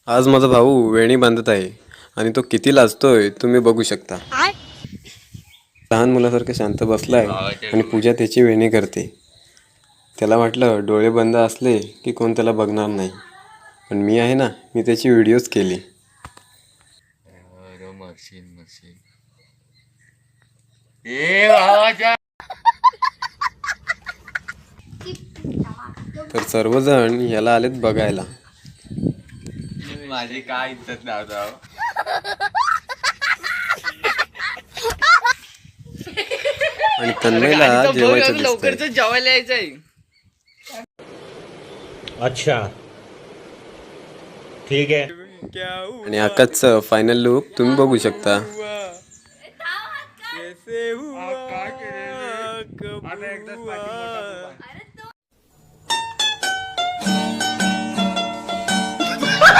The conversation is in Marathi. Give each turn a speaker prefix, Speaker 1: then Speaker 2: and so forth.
Speaker 1: आज माझा भाऊ वेणी बांधत आहे आणि तो किती लाजतोय तुम्ही बघू शकता. लहान मुलासारखं शांत बसलाय आणि पूजा त्याची वेणी करते. त्याला वाटलं डोळे बंद असले की कोण त्याला बघणार नाही, पण मी आहे ना, मी त्याची व्हिडिओज केली. तर सर्वजण याला आलेत बघायला.
Speaker 2: माझी काय इज्जत लावतो.
Speaker 1: आणि तन्मयला जेवायचं दिसतंय.
Speaker 2: लवकरच जेवायला यायचंय.
Speaker 3: अच्छा ठीक है.
Speaker 1: आणि आकाशचं फायनल लुक तुम्ही बघू शकता.
Speaker 2: आता एकदाच